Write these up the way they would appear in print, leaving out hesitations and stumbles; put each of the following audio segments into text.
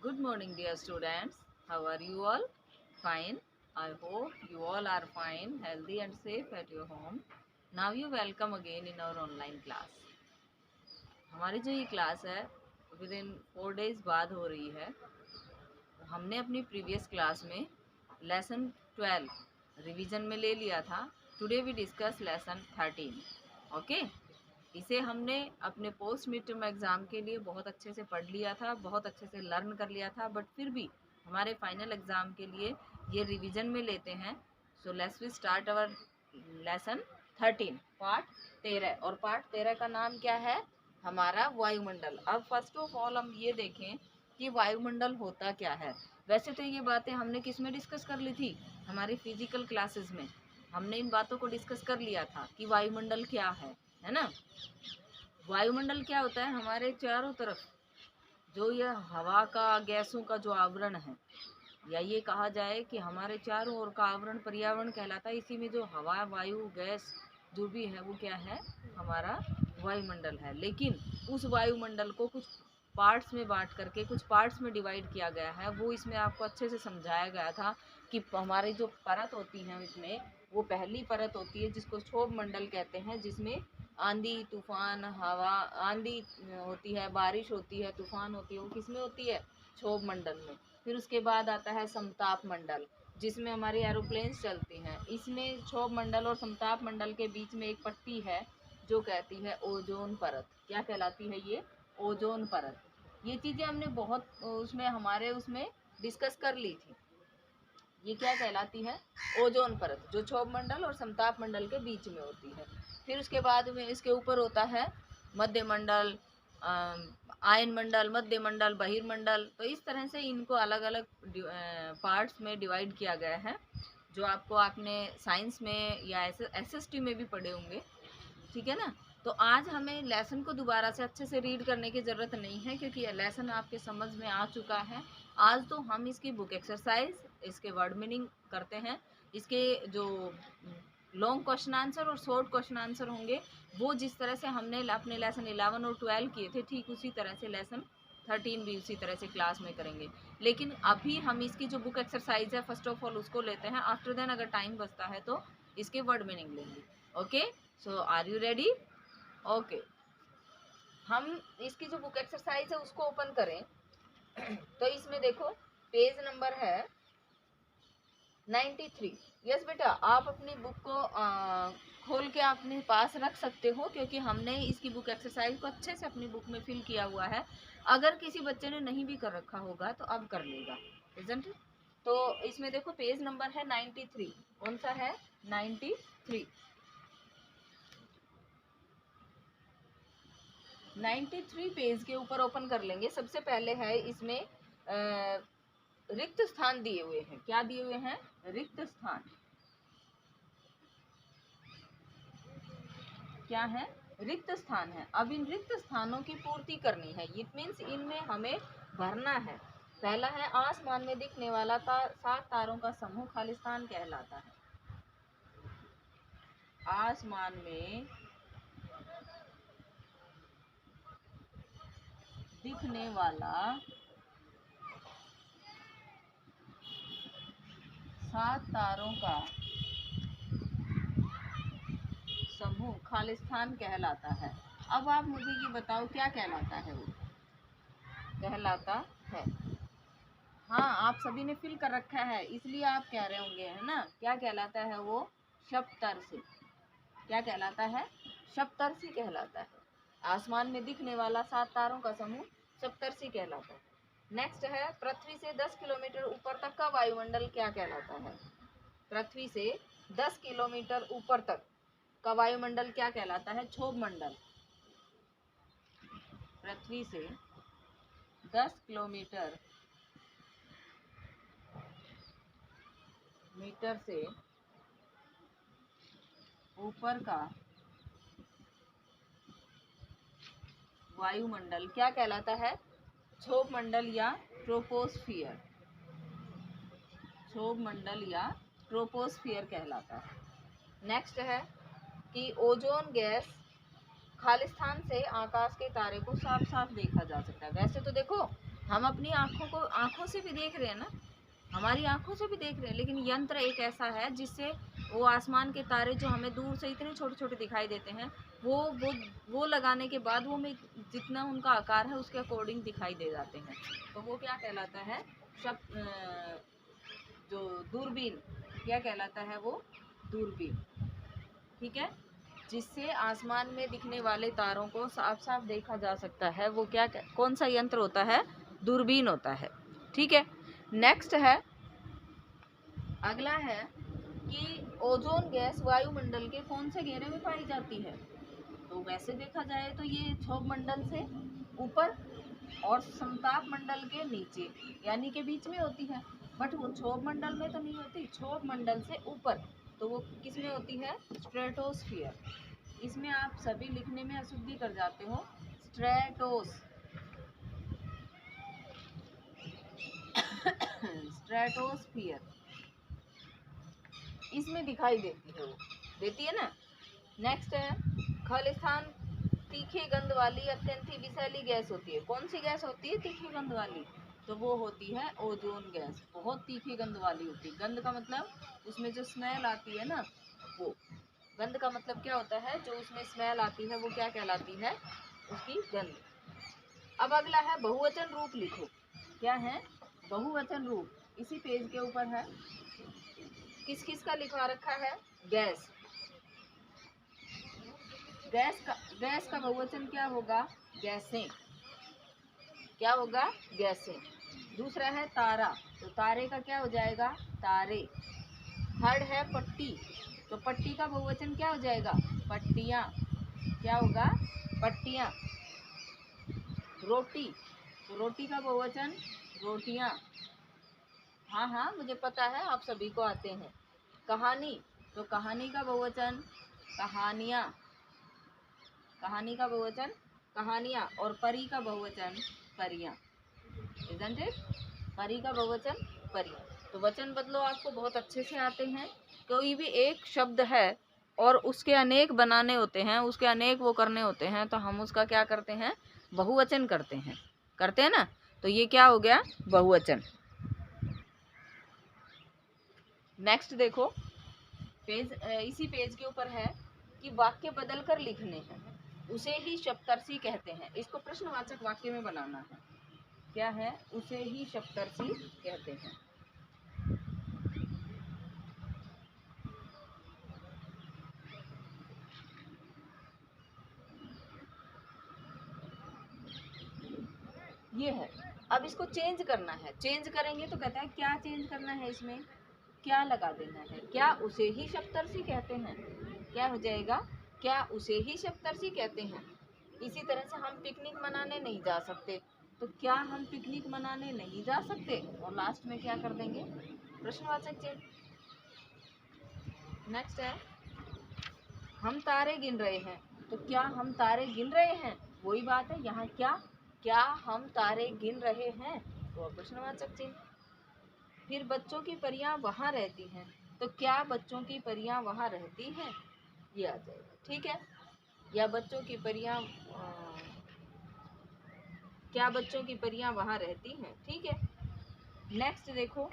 Good morning, dear students. How are you all? Fine. I hope you all are fine, healthy, and safe at your home. Now you welcome again in our online class. हमारी जो ये class है with in 4 days बाद हो रही है। हमने अपनी प्रीवियस क्लास में लेसन 12 रिवीजन में ले लिया था। Today we discuss lesson 13। Okay, इसे हमने अपने पोस्ट मिड टर्म एग्ज़ाम के लिए बहुत अच्छे से पढ़ लिया था, बहुत अच्छे से लर्न कर लिया था, बट फिर भी हमारे फाइनल एग्ज़ाम के लिए ये रिवीजन में लेते हैं। So let's we start our lesson 13 part 13। और पार्ट 13 का नाम क्या है? हमारा वायुमंडल। अब फर्स्ट ऑफ ऑल हम ये देखें कि वायुमंडल होता क्या है। वैसे तो ये बातें हमने किस में डिस्कस कर ली थी? हमारी फिजिकल क्लासेस में हमने इन बातों को डिस्कस कर लिया था कि वायुमंडल क्या है ना। वायुमंडल क्या होता है? हमारे चारों तरफ जो यह हवा का, गैसों का जो आवरण है, या ये कहा जाए कि हमारे चारों ओर का आवरण पर्यावरण कहलाता है। इसी में जो हवा, वायु, गैस जो भी है वो क्या है? हमारा वायुमंडल है। लेकिन उस वायुमंडल को कुछ पार्ट्स में बांट करके कुछ पार्ट्स में डिवाइड किया गया है। वो इसमें आपको अच्छे से समझाया गया था कि हमारी जो परत होती है इसमें, वो पहली परत होती है जिसको क्षोभ मंडल कहते हैं, जिसमें आंधी तूफान, हवा, आंधी होती है, बारिश होती है, तूफान होती है, वो किसमें होती है? क्षोभ मंडल में। फिर उसके बाद आता है समताप मंडल, जिसमें हमारी एरोप्लेन्स चलती हैं। इसमें क्षोभ मंडल और समताप मंडल के बीच में एक पट्टी है जो कहती है ओजोन परत। क्या कहलाती है ये? ओजोन परत। ये चीज़ें हमने बहुत उसमें डिस्कस कर ली थी। ये क्या कहलाती है? ओजोन परत, जो क्षोभ मंडल और समताप मंडल के बीच में होती है। फिर उसके बाद में इसके ऊपर होता है मध्य मंडल, आयन मंडल, मध्य मंडल, बहिर्मंडल। तो इस तरह से इनको अलग अलग पार्ट्स में डिवाइड किया गया है, जो आपने साइंस में या एसएसटी में भी पढ़े होंगे। ठीक है ना। तो आज हमें लेसन को दोबारा से अच्छे से रीड करने की ज़रूरत नहीं है, क्योंकि ये लेसन आपके समझ में आ चुका है। आज तो हम इसकी बुक एक्सरसाइज, इसके वर्ड मीनिंग करते हैं। इसके जो लॉन्ग क्वेश्चन आंसर और शॉर्ट क्वेश्चन आंसर होंगे, वो जिस तरह से हमने अपने लेसन 11 और 12 किए थे, ठीक उसी तरह से लेसन 13 भी उसी तरह से क्लास में करेंगे। लेकिन अभी हम इसकी जो बुक एक्सरसाइज है फर्स्ट ऑफ ऑल उसको लेते हैं। आफ्टर देन अगर टाइम बचता है तो इसके वर्ड मीनिंग लेंगे। Okay, so are you ready? Okay, हम इसकी जो बुक एक्सरसाइज है उसको ओपन करें तो इसमें देखो पेज नंबर है 93। यस बेटा, आप अपनी बुक को खोल के अपने पास रख सकते हो, क्योंकि हमने इसकी बुक एक्सरसाइज को अच्छे से अपनी बुक में फिल किया हुआ है। अगर किसी बच्चे ने नहीं भी कर रखा होगा तो अब कर लेगा, इज़न्ट इट? तो इसमें देखो पेज नंबर है 93। कौन सा है? 93। 93 पेज के ऊपर ओपन कर लेंगे। सबसे पहले है इसमें रिक्त स्थान दिए हुए हैं। क्या दिए हुए हैं? रिक्त स्थान। क्या है? रिक्त स्थान है। अब इन रिक्त स्थानों की पूर्ति करनी है। इट मीन्स इनमें हमें भरना है। पहला है आसमान में दिखने वाला 7 तारों का समूह खालिस्तान कहलाता है। आसमान में दिखने वाला 7 तारों का समूह खालिस्तान कहलाता है। अब आप मुझे ये बताओ क्या कहलाता है? वो कहलाता है, हाँ आप सभी ने फिल कर रखा है इसलिए आप कह रहे होंगे, है ना? क्या कहलाता है वो? सप्तर्षि। क्या कहलाता है? सप्तर्षि कहलाता है। आसमान में दिखने वाला 7 तारों का समूह सप्तर्षि कहलाता है। नेक्स्ट है पृथ्वी से 10 किलोमीटर ऊपर तक का वायुमंडल क्या कहलाता है? पृथ्वी से 10 किलोमीटर ऊपर तक का वायुमंडल क्या कहलाता है? क्षोभ मंडल। पृथ्वी से 10 किलोमीटर से ऊपर का वायुमंडल क्या कहलाता है? क्षोभ मंडल या ट्रोपोस्फियर। क्षोभ मंडल या ट्रोपोस्फियर कहलाता है। नेक्स्ट है कि ओजोन गैस खालिस्तान से आकाश के तारे को साफ साफ देखा जा सकता है। वैसे तो देखो हम अपनी आंखों से भी देख रहे हैं ना, हमारी आंखों से भी देख रहे हैं, लेकिन यंत्र एक ऐसा है जिससे वो आसमान के तारे जो हमें दूर से इतने छोटे छोटे दिखाई देते हैं, वो लगाने के बाद वो हमें जितना उनका आकार है उसके अकॉर्डिंग दिखाई दे जाते हैं। तो वो क्या कहलाता है, जो दूरबीन, क्या कहलाता है वो, दूरबीन। ठीक है, जिससे आसमान में दिखने वाले तारों को साफ साफ देखा जा सकता है, वो कौन सा यंत्र होता है, दूरबीन होता है। ठीक है, नेक्स्ट है, अगला है कि ओजोन गैस वायुमंडल के कौन से घेरे में पाई जाती है। तो वैसे देखा जाए तो ये क्षोभ मंडल से ऊपर और समताप मंडल के नीचे यानी के बीच में होती है, बट वो क्षोभ मंडल में तो नहीं होती, क्षोभ मंडल से ऊपर। तो वो किस में होती है, स्ट्रेटोस्फियर। इसमें आप सभी लिखने में अशुद्धि कर जाते हो, स्ट्रेटोस्फियर इसमें दिखाई देती है, वो देती है ना। नेक्स्ट है, खालिस्तान तीखे गंध वाली अत्यंत ही विषैली गैस होती है। कौन सी गैस होती है तीखी गंध वाली, तो वो होती है ओजोन गैस। बहुत तीखी गंध वाली होती है। गंध का मतलब उसमें जो स्मेल आती है ना, वो गंध का मतलब क्या होता है, जो उसमें स्मेल आती है वो क्या कहलाती है, उसकी गंध। अब अगला है बहुवचन रूप लिखो। क्या है, बहुवचन रूप, इसी पेज के ऊपर है। किस किस का लिखवा रखा है, गैस। गैस का बहुवचन क्या होगा, गैसें। क्या होगा, गैसें। दूसरा है तारा, तो तारे का क्या हो जाएगा, तारे। थर्ड है पट्टी, तो पट्टी का बहुवचन क्या हो जाएगा, पट्टियाँ। क्या होगा, पट्टियाँ। रोटी, तो रोटी का बहुवचन रोटियाँ। हाँ हाँ मुझे पता है, आप सभी को आते हैं। कहानी, तो कहानी का बहुवचन कहानियाँ। कहानी का बहुवचन कहानियाँ। और परी का बहुवचन परियाँ। Isn't it? परी का बहुवचन परियाँ। तो वचन बदलो आपको बहुत अच्छे से आते हैं। कोई भी एक शब्द है और उसके अनेक बनाने होते हैं, उसके अनेक वो करने होते हैं, तो हम उसका क्या करते हैं, बहुवचन करते हैं ना। तो ये क्या हो गया, बहुवचन। नेक्स्ट देखो, इसी पेज के ऊपर है कि वाक्य बदल कर लिखने हैं, उसे ही सप्तर्षि कहते हैं। इसको प्रश्नवाचक वाक्य में बनाना है। क्या है, उसे ही सप्तर्षि कहते हैं। ये है। अब इसको चेंज करना है, चेंज करेंगे तो कहता है क्या चेंज करना है, इसमें क्या लगा देना है, क्या उसे ही सप्तर्षि कहते हैं। क्या हो जाएगा, क्या उसे ही सप्तर्षि कहते हैं। इसी तरह से हम पिकनिक मनाने नहीं जा सकते, तो क्या हम पिकनिक मनाने नहीं जा सकते, और लास्ट में क्या कर देंगे, प्रश्नवाचक चिन्ह। नेक्स्ट है, हम तारे गिन रहे हैं, तो क्या हम तारे गिन रहे हैं, वही बात है यहाँ, क्या हम तारे गिन रहे हैं, तो प्रश्नवाचक चिन्ह। फिर बच्चों की परियां वहां रहती हैं, तो क्या बच्चों की परियां वहां रहती हैं, ये आ जाएगा। ठीक है, या बच्चों की परियां क्या बच्चों की परियां वहां रहती हैं। ठीक है, नेक्स्ट देखो।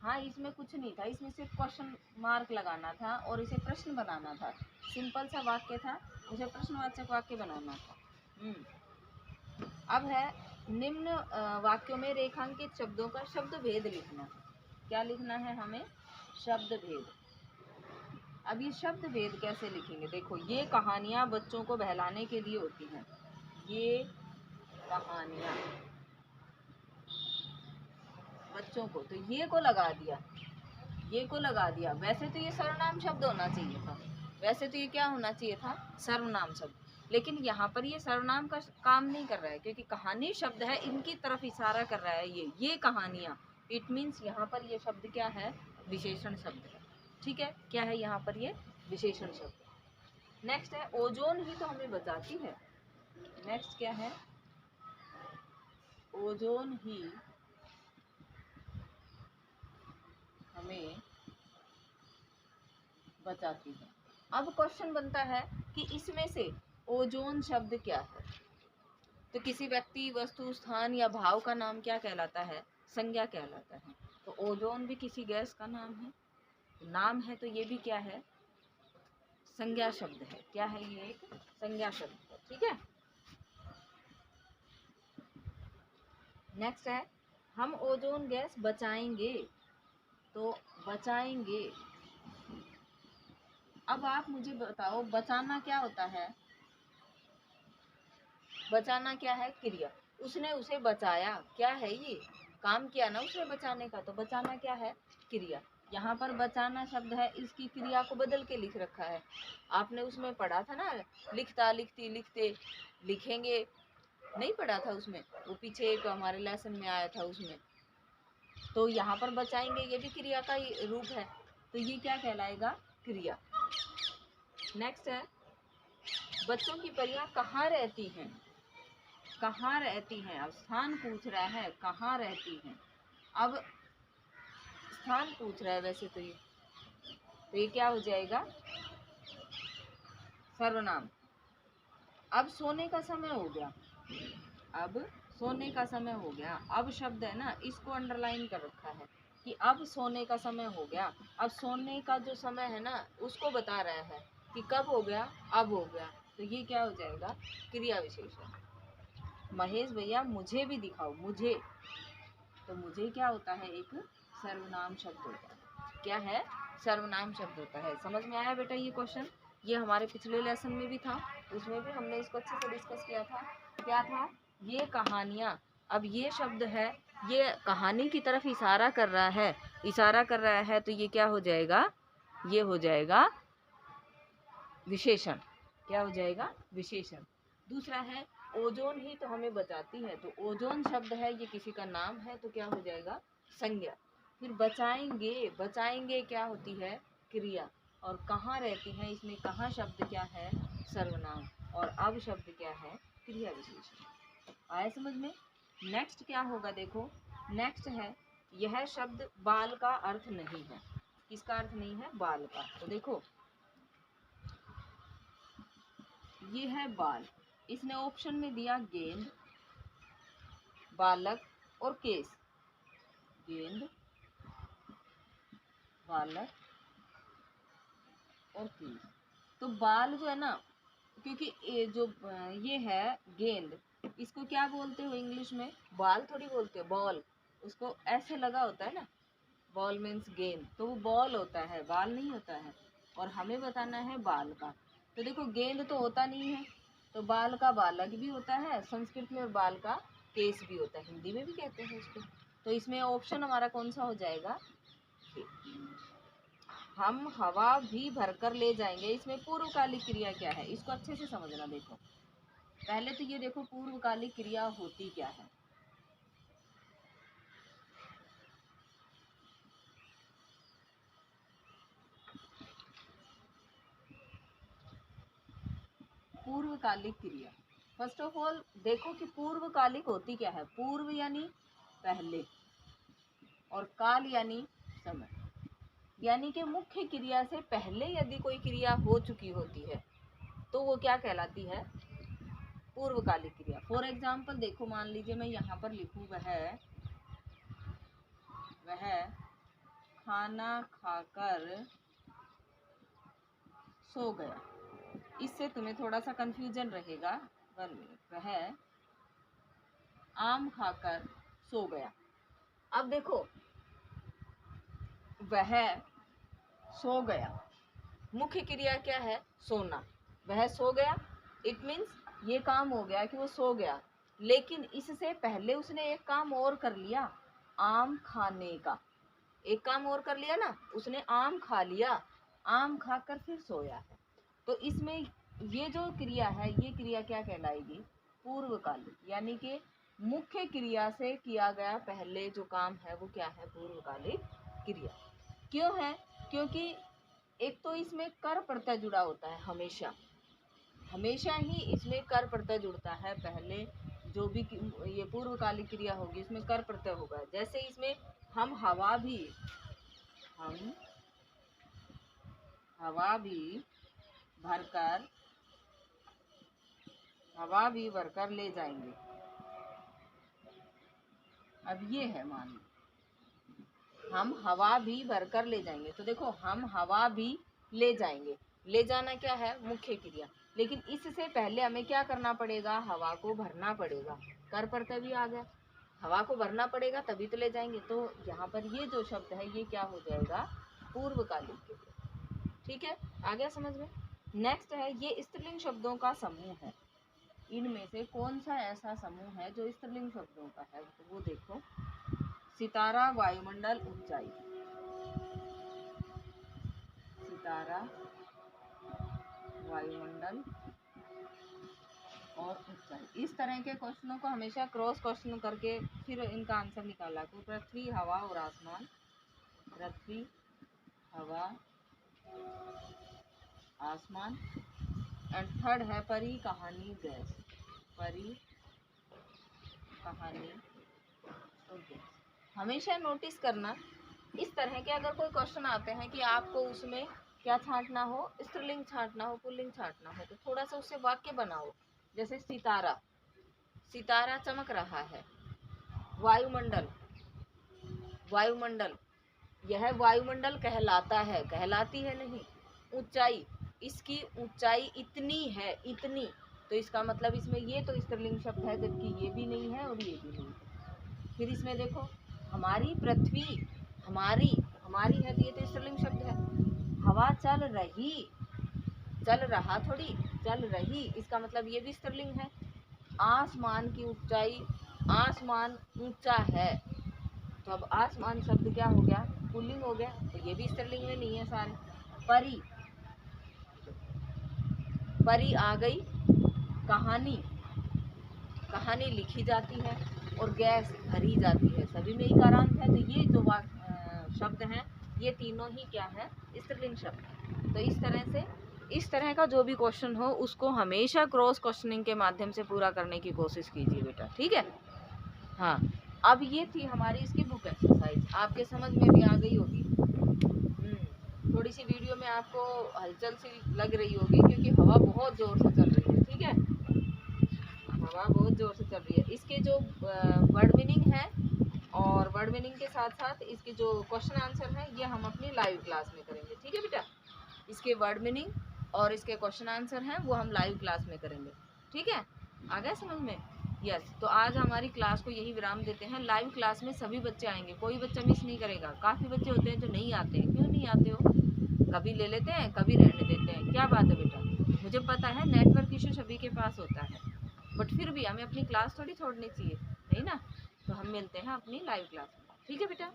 हाँ, इसमें कुछ नहीं था, इसमें सिर्फ क्वेश्चन मार्क लगाना था और इसे प्रश्न बनाना था। सिंपल सा वाक्य था, उसे प्रश्नवाचक वाक्य बनाना था। अब है निम्न वाक्यों में रेखांकित शब्दों का शब्द भेद लिखना। क्या लिखना है हमें, शब्द भेद। अब ये शब्द भेद कैसे लिखेंगे, देखो ये कहानियां बच्चों को बहलाने के लिए होती हैं। ये कहानियां बच्चों को, तो ये को लगा दिया, ये को लगा दिया। वैसे तो ये सर्वनाम शब्द होना चाहिए था, वैसे तो ये क्या होना चाहिए था, सर्वनाम शब्द। लेकिन यहाँ पर ये सर्वनाम का काम नहीं कर रहा है, क्योंकि कहानी शब्द है, इनकी तरफ इशारा कर रहा है ये कहानियां। इट मीन्स यहाँ पर ये शब्द क्या है, विशेषण शब्द है। ठीक है, क्या है यहाँ पर ये विशेषण शब्द। नेक्स्ट है, ओजोन ही तो हमें बचाती है। नेक्स्ट क्या है, ओजोन ही हमें बचाती है। अब क्वेश्चन बनता है कि इसमें से ओजोन शब्द क्या है। तो किसी व्यक्ति, वस्तु, स्थान या भाव का नाम क्या कहलाता है? संज्ञा कहलाता है। तो ओजोन भी किसी गैस का नाम है, नाम है, तो ये भी क्या है? संज्ञा शब्द है। क्या है ये? एक संज्ञा शब्द है। ठीक है। नेक्स्ट है, हम ओजोन गैस बचाएंगे। तो बचाएंगे, अब आप मुझे बताओ बचाना क्या होता है? बचाना क्या है? क्रिया। उसने उसे बचाया, क्या है ये? काम किया ना उसने बचाने का, तो बचाना क्या है? क्रिया। यहाँ पर बचाना शब्द है, इसकी क्रिया को बदल के लिख रखा है। आपने उसमें पढ़ा था ना, लिखता, लिखती, लिखते, लिखेंगे, नहीं पढ़ा था उसमें? वो पीछे एक हमारे लेसन में आया था उसमें। तो यहाँ पर बचाएंगे, ये भी क्रिया का ही रूप है, तो ये क्या कहलाएगा? क्रिया। नेक्स्ट है, बच्चों की परियां कहाँ रहती हैं? कहाँ रहती हैं? अब स्थान पूछ रहा है, कहाँ रहती हैं। अब स्थान पूछ रहा है वैसे तो ये क्या हो जाएगा? सर्वनाम। अब सोने का समय हो गया, अब सोने का समय हो गया। अब शब्द है ना, इसको अंडरलाइन कर रखा है कि अब सोने का समय हो गया। अब सोने का जो समय है ना, उसको बता रहा है कि कब हो गया? अब हो गया। तो ये क्या हो जाएगा? क्रिया विशेषण। महेश भैया मुझे भी दिखाओ, मुझे, तो मुझे क्या होता है? एक सर्वनाम शब्द होता है। क्या है? सर्वनाम शब्द होता है। समझ में आया बेटा ये क्वेश्चन? ये हमारे पिछले लेसन में भी था, उसमें भी हमने इसको अच्छे से डिस्कस किया था। क्या था? ये कहानियाँ। अब ये शब्द है, ये कहानी की तरफ इशारा कर रहा है, इशारा कर रहा है, तो ये क्या हो जाएगा? ये हो जाएगा विशेषण। क्या हो जाएगा? विशेषण। दूसरा है, ओजोन ही तो हमें बचाती है, तो ओजोन शब्द है, ये किसी का नाम है, तो क्या हो जाएगा? संज्ञा। फिर बचाएंगे, बचाएंगे क्या होती है? क्रिया। और कहाँ रहती हैं, इसमें कहाँ शब्द क्या है? सर्वनाम। और अब शब्द क्या है? क्रिया विशेषण। आया समझ में? नेक्स्ट क्या होगा देखो, नेक्स्ट है, यह शब्द बाल का अर्थ नहीं है। किसका अर्थ नहीं है? बाल का। तो देखो, ये है बाल, इसने ऑप्शन में दिया गेंद, बालक और केस। गेंद, बालक और केस। तो बाल जो है ना, क्योंकि ये है गेंद, इसको क्या बोलते हो इंग्लिश में? बाल थोड़ी बोलते हो, बॉल। उसको ऐसे लगा होता है ना, बॉल मीन्स गेंद, तो वो बॉल होता है, बाल नहीं होता है। और हमें बताना है बाल का। तो देखो, गेंद तो होता नहीं है, तो बाल का बालक भी होता है संस्कृत में, और बाल का केस भी होता है, हिंदी में भी कहते हैं इसको। तो इसमें ऑप्शन हमारा कौन सा हो जाएगा? हम हवा भी भरकर ले जाएंगे। इसमें पूर्वकालिक क्रिया क्या है, इसको अच्छे से समझना। देखो, पहले तो ये देखो पूर्वकालिक क्रिया होती क्या है। पूर्वकालिक क्रिया, फर्स्ट ऑफ ऑल देखो कि पूर्वकालिक होती क्या है। पूर्व यानी पहले, और काल यानी समय, यानी कि मुख्य क्रिया से पहले यदि कोई क्रिया हो चुकी होती है तो वो क्या कहलाती है? पूर्वकालिक क्रिया। फॉर एग्जाम्पल देखो, मान लीजिए मैं यहाँ पर लिखूँ वह खाना खाकर सो गया। इससे तुम्हें थोड़ा सा कंफ्यूजन रहेगा। 1 मिनट। वह आम खाकर सो गया। अब देखो, वह सो गया, मुख्य क्रिया क्या है? सोना। वह सो गया, इट मीन्स ये काम हो गया कि वो सो गया। लेकिन इससे पहले उसने एक काम और कर लिया, आम खाने का। एक काम और कर लिया ना, उसने आम खा लिया, आम खाकर फिर सोया है। तो इसमें ये जो क्रिया है, ये क्रिया क्या कहलाएगी? पूर्वकालिक। यानी कि मुख्य क्रिया से किया गया पहले जो काम है वो क्या है? पूर्वकालिक क्रिया। क्यों है? क्योंकि एक तो इसमें कर प्रत्यय जुड़ा होता है, हमेशा हमेशा ही इसमें कर प्रत्यय जुड़ता है। पहले जो भी ये पूर्वकालिक क्रिया होगी इसमें कर प्रत्यय होगा। जैसे इसमें हम हवा भी भरकर हवा भी भरकर ले जाएंगे। अब ये है, मान लो हम हवा भी भरकर ले जाएंगे, तो देखो हम हवा भी ले जाएंगे, ले जाना क्या है, मुख्य क्रिया। लेकिन इससे पहले हमें क्या करना पड़ेगा, हवा को भरना पड़ेगा। कर पर तभी आ गया, हवा को भरना पड़ेगा तभी तो ले जाएंगे। तो यहाँ पर ये जो शब्द है ये क्या हो जाएगा, पूर्वकालिक क्रिया। ठीक है, आ गया समझ में। नेक्स्ट है, ये स्त्रीलिंग शब्दों का समूह है। इनमें से कौन सा ऐसा समूह है जो स्त्रीलिंग शब्दों का है, तो वो देखो, सितारा, वायुमंडल, ऊंचाई। सितारा, वायुमंडल और ऊंचाई। इस तरह के क्वेश्चनों को हमेशा क्रॉस क्वेश्चन करके फिर इनका आंसर निकाला। तो पृथ्वी, हवा और आसमान। पृथ्वी, हवा, आसमान। एंड थर्ड है परी, कहानी, गैस। परी, कहानी और गैस। हमेशा नोटिस करना, इस तरह के अगर कोई क्वेश्चन आते हैं कि आपको उसमें क्या छांटना हो, स्त्रीलिंग छांटना हो, पुल्लिंग छांटना हो, तो थोड़ा सा उससे वाक्य बनाओ। जैसे सितारा, सितारा चमक रहा है। वायुमंडल, वायुमंडल, यह वायुमंडल कहलाता है, कहलाती है नहीं। ऊंचाई, इसकी ऊंचाई इतनी है, इतनी, तो इसका मतलब इसमें ये तो स्त्रीलिंग शब्द है, जबकि ये भी नहीं है और ये भी नहीं है। फिर इसमें देखो, हमारी पृथ्वी, हमारी, हमारी है तो ये तो स्त्रीलिंग शब्द है। हवा चल रही, चल रहा थोड़ी, चल रही, इसका मतलब ये भी स्त्रीलिंग है। आसमान की ऊंचाई, आसमान ऊंचा है, तो अब आसमान शब्द क्या हो गया, पुल्लिंग हो गया, तो ये भी स्त्रीलिंग में नहीं है सारे। परी, परी आ गई। कहानी, कहानी लिखी जाती है। और गैस भरी जाती है, सभी में इकारांत है। तो ये जो शब्द हैं ये तीनों ही क्या है, स्त्रीलिंग शब्द। तो इस तरह से, इस तरह का जो भी क्वेश्चन हो उसको हमेशा क्रॉस क्वेश्चनिंग के माध्यम से पूरा करने की कोशिश कीजिए बेटा, ठीक है। हाँ, अब ये थी हमारी इसकी बुक एक्सरसाइज, आपके समझ में भी आ गई होगी। थोड़ी सी वीडियो में आपको हलचल सी लग रही होगी क्योंकि हवा बहुत जोर से चल रही है, ठीक है, हवा बहुत जोर से चल रही है। इसके जो वर्ड मीनिंग है और वर्ड मीनिंग के साथ साथ इसके जो क्वेश्चन आंसर है ये हम अपनी लाइव क्लास में करेंगे, ठीक है बेटा। इसके वर्ड मीनिंग और इसके क्वेश्चन आंसर हैं वो हम लाइव क्लास में करेंगे, ठीक है। आ गया समझ में। यस, तो आज हमारी क्लास को यही विराम देते हैं। लाइव क्लास में सभी बच्चे आएंगे, कोई बच्चा मिस नहीं करेगा। काफ़ी बच्चे होते हैं जो नहीं आते हैं, क्यों नहीं आते हो, कभी ले लेते हैं कभी रहने देते हैं, क्या बात है बेटा। मुझे पता है नेटवर्क इशू सभी के पास होता है, बट फिर भी हमें अपनी क्लास थोड़ी छोड़नी चाहिए, नहीं ना। तो हम मिलते हैं अपनी लाइव क्लास में, ठीक है बेटा।